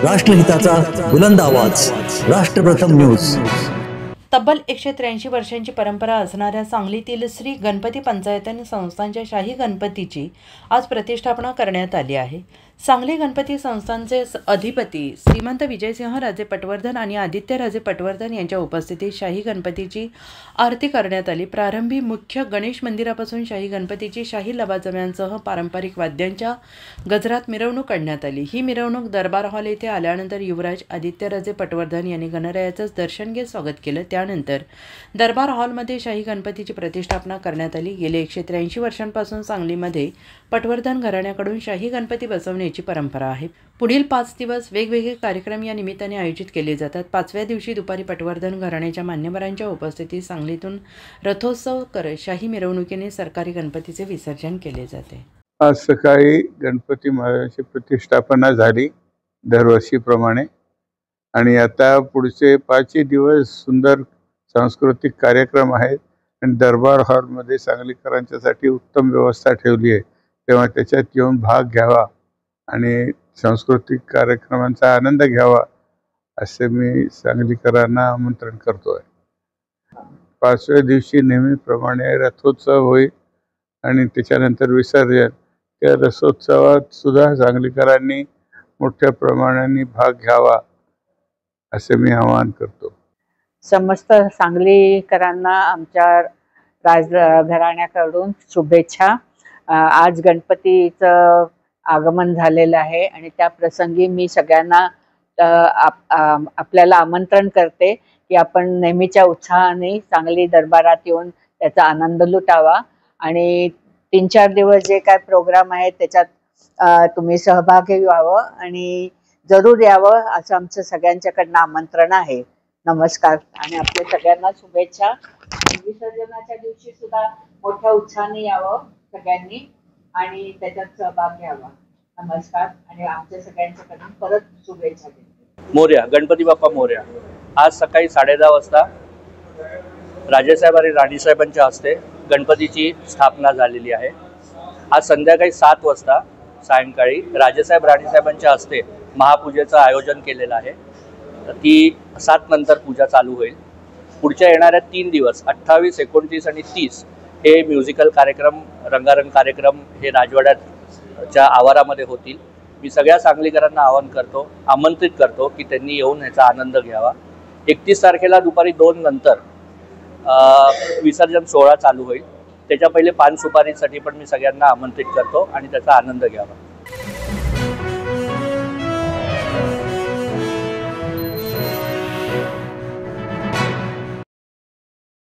राष्ट्रहिताचा बुलंद आवाज, राष्ट्रप्रथम न्यूज। तब्बल 183 वर्षांची परंपरा असणाऱ्या सांगलीतील श्री गणपती पंचायतन संस्थांच्या शाही गणपतीची आज प्रतिष्ठापना करण्यात आली आहे। सांगली गणपती संस्थांचे अधिपती श्रीमंत विजयसिंह राजे पटवर्धन आणि आदित्य राजे पटवर्धन यांच्या उपस्थितीत शाही गणपतीची आरती करण्यात आली। प्रारंभी मुख्य गणेश मंदिरापासून शाही गणपतीची शाही लवाजम्यांसह पारंपरिक वाद्यांच्या गजरात मिरवणूक काढण्यात आली। ही मिरवणूक दरबार हॉल येथे आल्यानंतर युवराज आदित्य राजे पटवर्धन यांनी गणरायाचं दर्शन घेत स्वागत केलं। त्यानंतर दरबार हॉलमध्ये शाही गणपतीची प्रतिष्ठापना करण्यात आली। गेले 183 वर्षांपासून सांगलीमध्ये पटवर्धन घराण्याकडून शाही गणपती बसवण्याची परंपरा आहे। पुढील 5 दिवस वेगवेगळे कार्यक्रम या निमित्ताने आयोजित केले जातात। 5व्या दिवशी दुपारी पटवर्धन घराण्याच्या मान्यवरांच्या उपस्थितीत सांगलीतून रथोत्सव करत शाही मिरवणुकीने सरकारी गणपतीचे विसर्जन केले जाते। आज सकाळी गणपती महाराजांची प्रतिष्ठापना झाली दरवर्षीप्रमाणे, आणि आता पुढचे 5 दिवस सुंदर सांस्कृतिक कार्यक्रम आहेत आणि दरबार हॉलमध्ये सांगलीकरांच्यासाठी उत्तम व्यवस्था ठेवली आहे, तेव्हा त्याच्यात येऊन भाग घ्यावा आणि सांस्कृतिक कार्यक्रमांचा आनंद घ्यावा असे मी सांगलीकरांना आमंत्रण करतोय। 5व्या दिवशी नेहमीप्रमाणे रथोत्सव होईल आणि त्याच्यानंतर विसर्जन। त्या रथोत्सवात सुद्धा सांगलीकरांनी मोठ्या प्रमाणाने भाग घ्यावा असे मी आवाहन करतो। समस्त सांगलीकरांना आमच्या घराण्याकडून शुभेच्छा। आज गणपतीचं आगमन झालेलं आहे आणि त्या प्रसंगी मी सगळ्यांना आपल्याला आमंत्रण करते की आपण नेहमीच्या उत्साहाने सांगली दरबारात येऊन त्याचा आनंद लुटावा आणि 3-4 दिवस जे काय प्रोग्राम आहेत त्याच्यात तुम्ही सहभागी व्हावं आणि जरूर यावं असं आमचं सगळ्यांच्याकडनं आमंत्रण आहे। नमस्कार आणि आपल्या सगळ्यांना शुभेच्छा। विसर्जनाच्या दिवशी सुद्धा मोठ्या उत्साहाने यावं सगळ्यांनी आणि त्याच्यात सहभाग घ्यावा। नमस्कार आणि आमच्या सगळ्यांच्याकडून परत शुभेच्छा देते। मोरया, गणपती बाप्पा मोरया। आज सकाळी 10:30 वाजता राजेसाहेब आणि राणीसाहेबांच्या हस्ते गणपतीची स्थापना झालेली आहे। आज संध्याकाळी 7 वाजता सायंकाळी राजेसाहेब राणीसाहेबांच्या हस्ते महापूजेचं आयोजन केलेलं आहे। ती 7 नंतर पूजा चालू होईल। पुढच्या येणाऱ्या 3 दिवस 28, 29 आणि 30 हे म्युझिकल कार्यक्रम, रंगारंग कार्यक्रम हे राजवाड्याच्या आवारामध्ये होतील। मी सगळ्या सांगलीकरांना आमंत्रित करतो की त्यांनी येऊन ह्याचा आनंद घ्यावा। 31 तारखेला दुपारी 2 नंतर विसर्जन सोहळा चालू होईल। त्याच्या पहिले पान सुपारीसाठी पण मी सगळ्यांना आमंत्रित करतो आणि त्याचा आनंद घ्यावा।